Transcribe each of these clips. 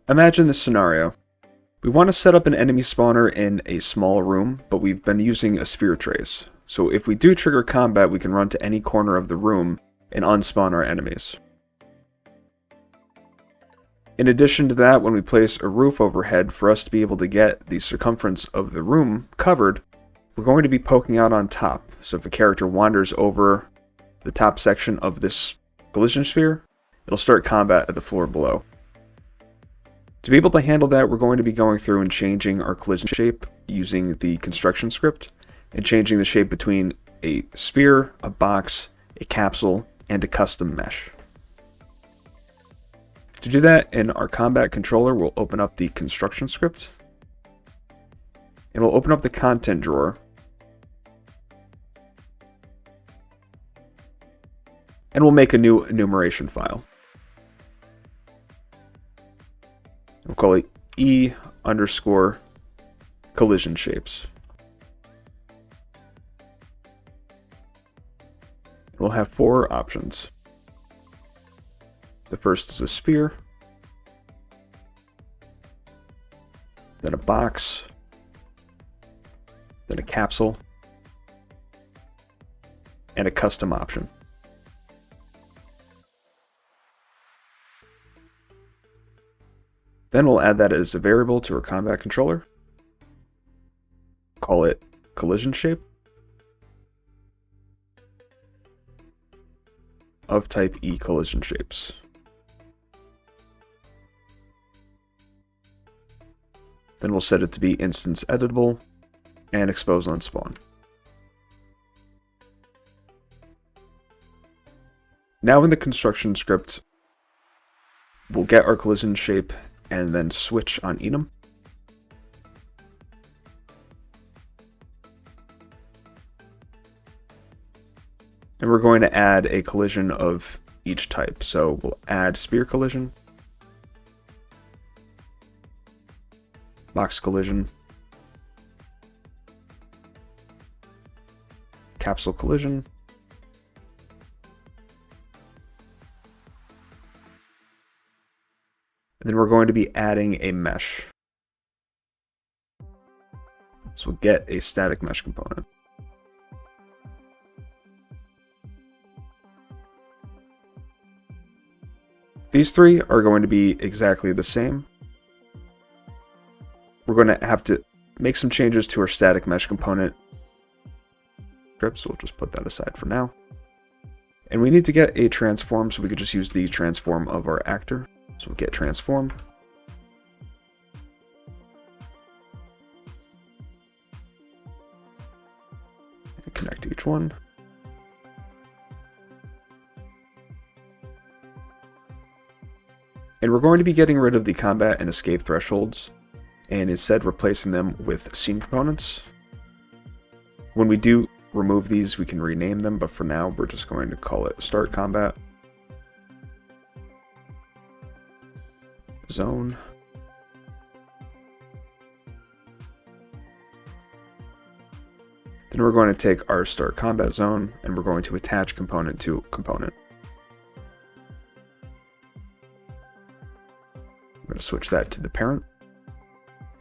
Imagine this scenario. We want to set up an enemy spawner in a small room, but we've been using a sphere trace. So if we do trigger combat, we can run to any corner of the room and unspawn our enemies. In addition to that, when we place a roof overhead, for us to be able to get the circumference of the room covered, we're going to be poking out on top. So if a character wanders over the top section of this collision sphere, it'll start combat at the floor below. To be able to handle that, we're going to be going through and changing our collision shape using the construction script, and changing the shape between a sphere, a box, a capsule, and a custom mesh. To do that, in our combat controller, we'll open up the construction script, and we'll open up the content drawer, and we'll make a new enumeration file. We'll call it E_collision shapes. We'll have 4 options. The first is a sphere, then a box, then a capsule, and a custom option. Then we'll add that as a variable to our combat controller. Call it collision shape of type E collision shapes. Then we'll set it to be instance editable and expose on spawn. Now in the construction script, we'll get our collision shape and then switch on enum. And we're going to add a collision of each type. So we'll add sphere collision, box collision, capsule collision, and then we're going to be adding a mesh. So we'll get a static mesh component. These 3 are going to be exactly the same. We're going to have to make some changes to our static mesh component script, so we'll just put that aside for now. And we need to get a transform, so we could just use the transform of our actor. So we'll get transform. And connect each one. And we're going to be getting rid of the combat and escape thresholds, and instead replacing them with scene components. When we do remove these, we can rename them, but for now we're just going to call it start combat, zone, then we're going to take our start combat zone and we're going to attach component to component. We're going to switch that to the parent,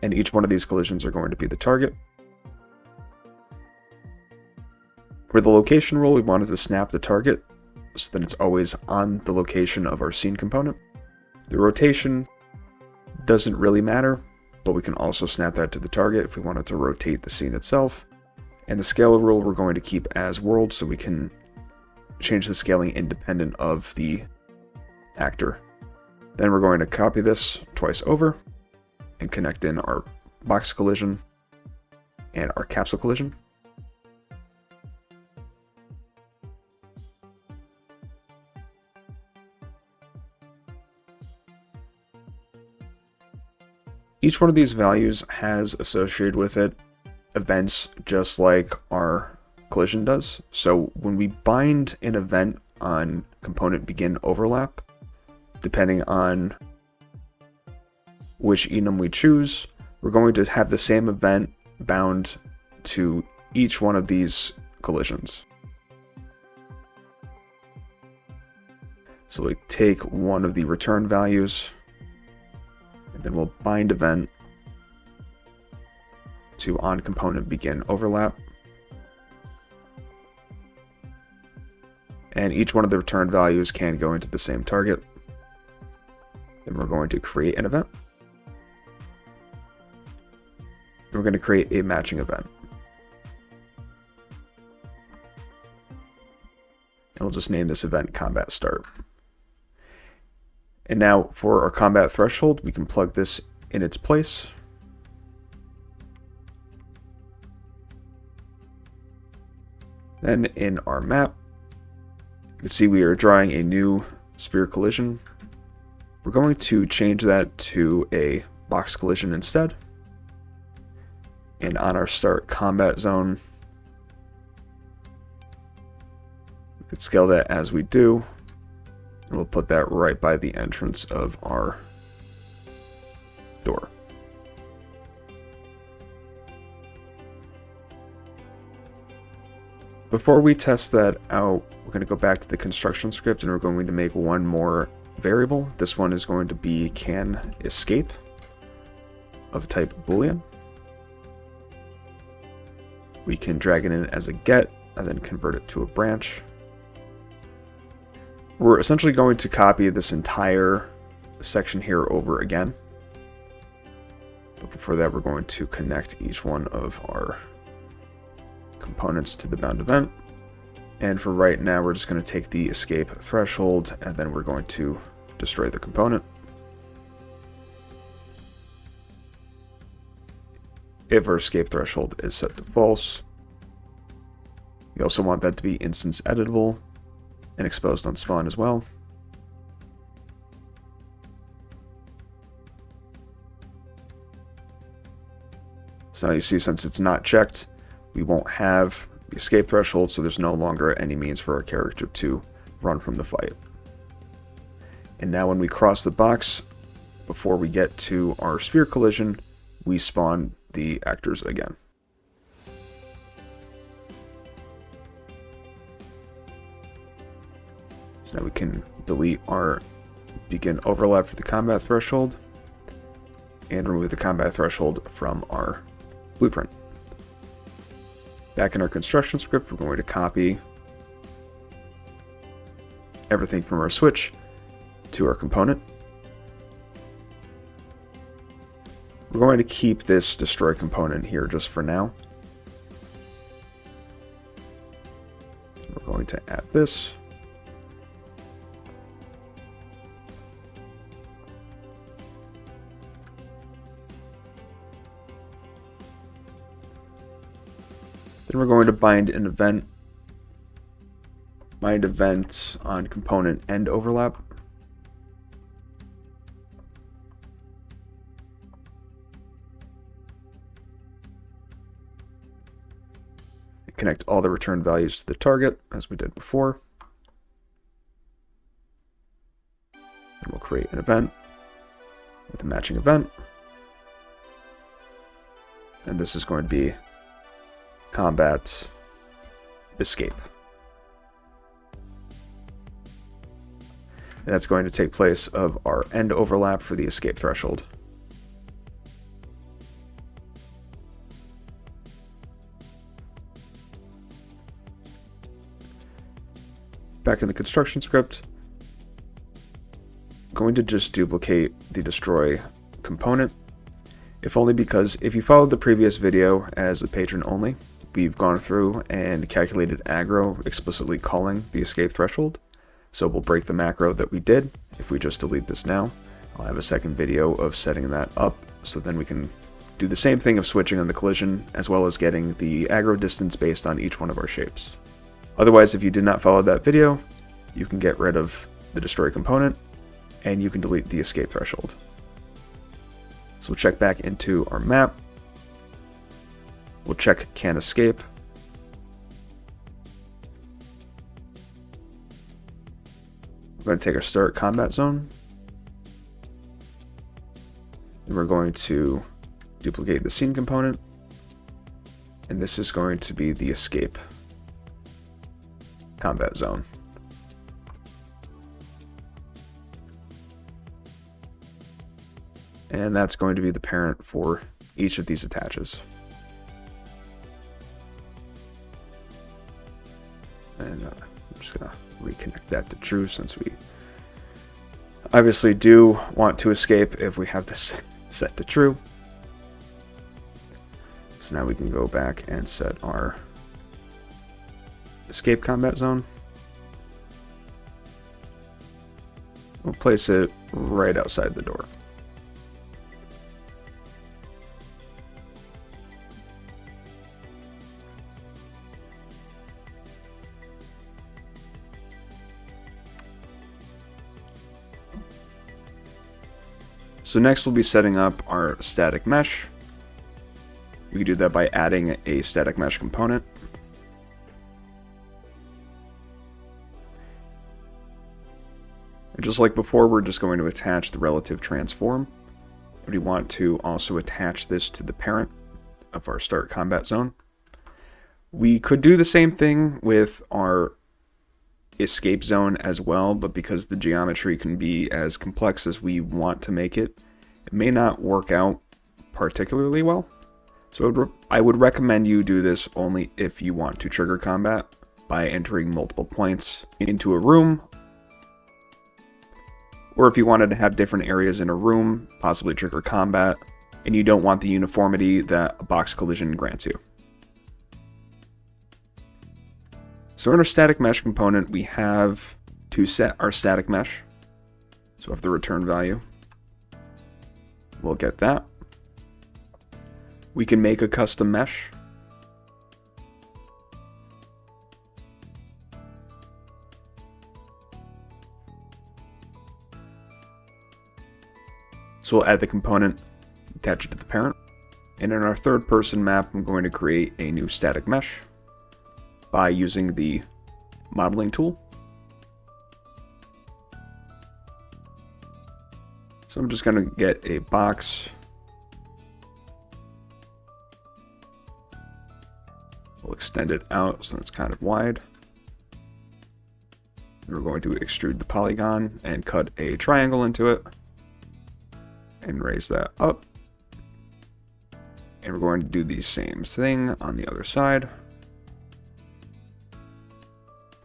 and each one of these collisions are going to be the target. For the location rule, we wanted to snap the target so that it's always on the location of our scene component. The rotation doesn't really matter, but we can also snap that to the target if we wanted to rotate the scene itself. And the scale rule we're going to keep as world, so we can change the scaling independent of the actor. Then we're going to copy this twice over and connect in our box collision and our capsule collision. Each one of these values has associated with it events just like our collision does. So when we bind an event on component begin overlap, depending on which enum we choose, we're going to have the same event bound to each one of these collisions. So we take one of the return values And then we'll bind event to onComponentBegin overlap. And each one of the return values can go into the same target. Then we're going to create an event. We're going to create a matching event. And we'll just name this event Combat Start. And now for our combat threshold, we can plug this in its place. Then in our map, you can see we are drawing a new sphere collision. We're going to change that to a box collision instead. And on our start combat zone, we could scale that as we do. And we'll put that right by the entrance of our door. Before we test that out, we're going to go back to the construction script and we're going to make one more variable. This one is going to be can escape of type boolean. We can drag it in as a get and then convert it to a branch. We're essentially going to copy this entire section here over again. But before that, we're going to connect each one of our components to the bound event. And for right now, we're just going to take the escape threshold and then we're going to destroy the component. If our escape threshold is set to false, we also want that to be instance editable and exposed on spawn as well. So now you see, since it's not checked, we won't have the escape threshold, so there's no longer any means for our character to run from the fight. And now when we cross the box, before we get to our sphere collision, we spawn the actors again. So now we can delete our begin overlap for the combat threshold and remove the combat threshold from our blueprint. Back in our construction script, we're going to copy everything from our switch to our component. We're going to keep this destroy component here just for now. We're going to add this. Then we're going to bind an event. Bind event on component end overlap. Connect all the return values to the target as we did before. And we'll create an event with a matching event. And this is going to be combat escape. And that's going to take place of our end overlap for the escape threshold. Back in the construction script, I'm going to just duplicate the destroy component, if only because if you followed the previous video as a patron only, we've gone through and calculated aggro explicitly calling the escape threshold. So we'll break the macro that we did if we just delete this now. I'll have a second video of setting that up, so then we can do the same thing of switching on the collision, as well as getting the aggro distance based on each one of our shapes. Otherwise, if you did not follow that video, you can get rid of the destroy component, and you can delete the escape threshold. So we'll check back into our map. We'll check can escape. We're going to take our start combat zone. And we're going to duplicate the scene component. And this is going to be the escape combat zone. And that's going to be the parent for each of these attaches. And I'm just going to reconnect that to true, since we obviously do want to escape if we have this set to true. So now we can go back and set our escape combat zone. We'll place it right outside the door. So next we'll be setting up our static mesh. We can do that by adding a static mesh component. And just like before, we're just going to attach the relative transform. And we want to also attach this to the parent of our start combat zone. We could do the same thing with our escape zone as well, but because the geometry can be as complex as we want to make it, it may not work out particularly well. So I would recommend you do this only if you want to trigger combat by entering multiple points into a room, or if you wanted to have different areas in a room, possibly trigger combat, and you don't want the uniformity that a box collision grants you. So in our static mesh component, we have to set our static mesh. So if the return value, we'll get that. We can make a custom mesh. So we'll add the component, attach it to the parent. And in our third person map, I'm going to create a new static mesh by using the modeling tool. So I'm just going to get a box. We'll extend it out so it's kind of wide. And we're going to extrude the polygon and cut a triangle into it and raise that up. And we're going to do the same thing on the other side.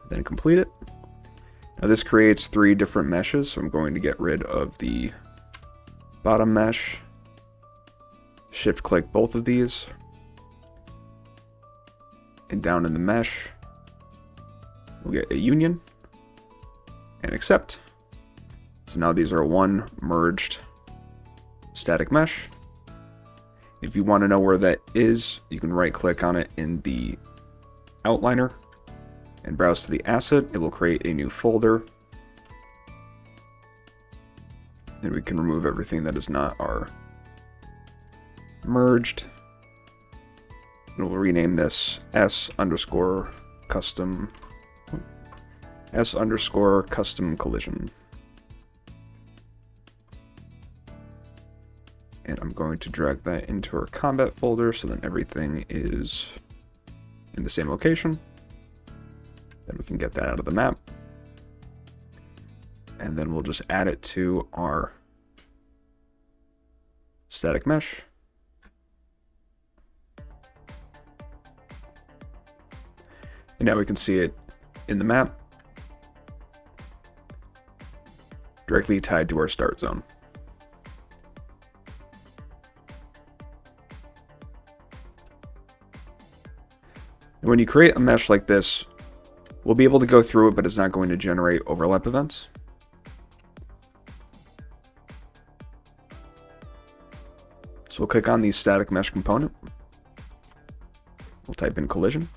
Then complete it. Now this creates 3 different meshes, so I'm going to get rid of the bottom mesh, shift click both of these, and down in the mesh we'll get a union and accept. So now these are one merged static mesh. If you want to know where that is, you can right click on it in the outliner and browse to the asset. It will create a new folder. And we can remove everything that is not our merged. And we'll rename this S_custom collision. And I'm going to drag that into our combat folder so then everything is in the same location. Then we can get that out of the map. And then we'll just add it to our static mesh. And now we can see it in the map, directly tied to our start zone. And when you create a mesh like this, we'll be able to go through it, but it's not going to generate overlap events. So we'll click on the static mesh component. We'll type in collision.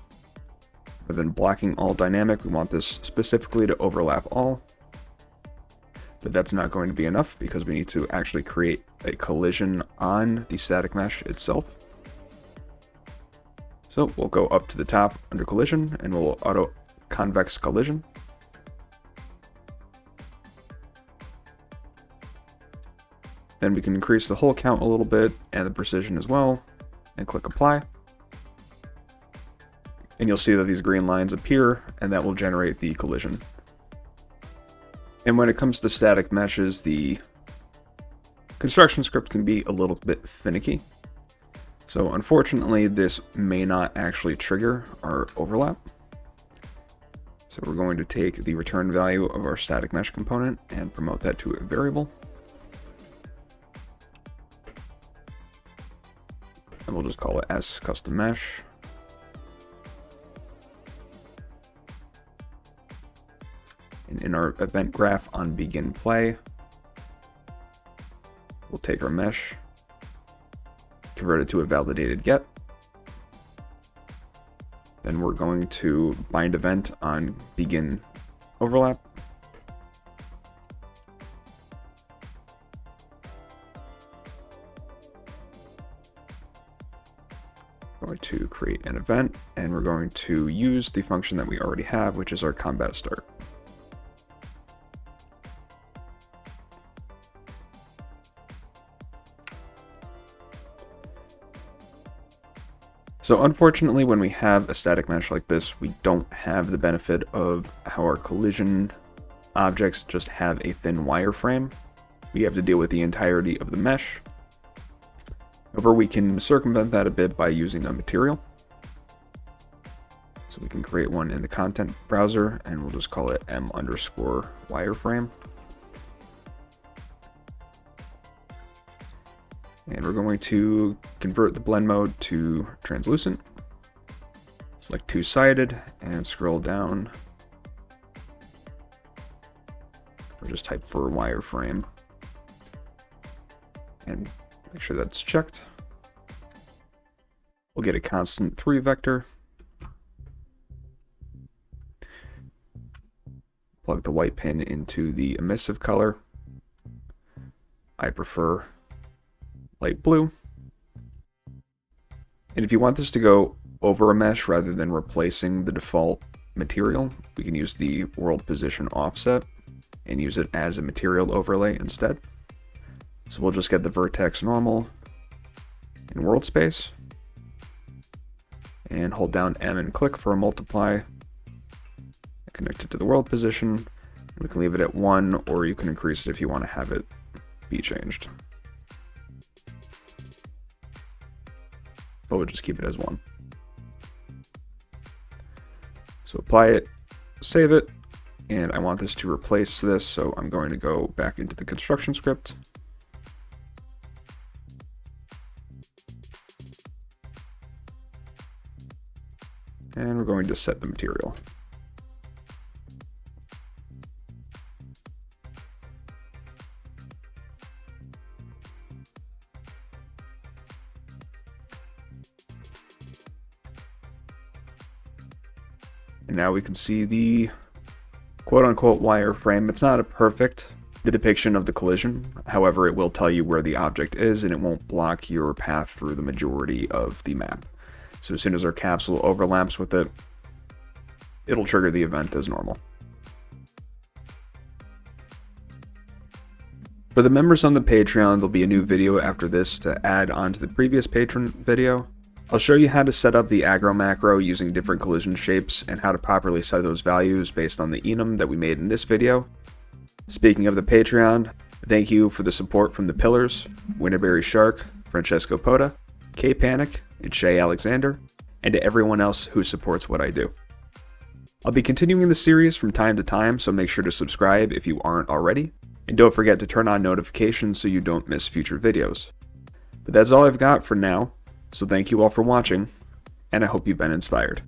And then blocking all dynamic, we want this specifically to overlap all. But that's not going to be enough because we need to actually create a collision on the static mesh itself. So we'll go up to the top under collision and we'll auto convex collision. Then we can increase the hole count a little bit and the precision as well, and click apply. And you'll see that these green lines appear, and that will generate the collision. And when it comes to static meshes, the Construction script can be a little bit finicky. So unfortunately, this may not actually trigger our overlap. So we're going to take the return value of our static mesh component and promote that to a variable. And we'll just call it S custom mesh. And in our event graph on begin play, we'll take our mesh, convert it to a validated get. Then we're going to bind event on begin overlap. Going to create an event, and we're going to use the function that we already have, which is our combat start. So unfortunately, when we have a static mesh like this, we don't have the benefit of how our collision objects just have a thin wireframe. We have to deal with the entirety of the mesh. However, we can circumvent that a bit by using a material. So we can create one in the content browser, and we'll just call it m_wireframe. And we're going to convert the blend mode to translucent. Select two-sided and scroll down. Or just type for wireframe. And make sure that's checked. We'll get a constant 3 vector. Plug the white pin into the emissive color. I prefer light blue. And if you want this to go over a mesh rather than replacing the default material, we can use the world position offset and use it as a material overlay instead. So we'll just get the vertex normal in world space and hold down M and click for a multiply. Connect it to the world position. We can leave it at 1, or you can increase it if you want to have it be changed. But we'll just keep it as 1. So apply it, save it, and I want this to replace this, so I'm going to go back into the construction script. And we're going to set the material. And now we can see the quote-unquote wireframe. It's not a perfect depiction of the collision. However, it will tell you where the object is, and it won't block your path through the majority of the map. So as soon as our capsule overlaps with it, it'll trigger the event as normal. For the members on the Patreon, there'll be a new video after this to add on to the previous patron video. I'll show you how to set up the aggro macro using different collision shapes and how to properly set those values based on the enum that we made in this video. Speaking of the Patreon, thank you for the support from the Pillars, Whinterberry Shark, Franchesco Poda, KPanic, and Chay Alexander, and to everyone else who supports what I do. I'll be continuing the series from time to time, so make sure to subscribe if you aren't already, and don't forget to turn on notifications so you don't miss future videos. But that's all I've got for now. So thank you all for watching, and I hope you've been inspired.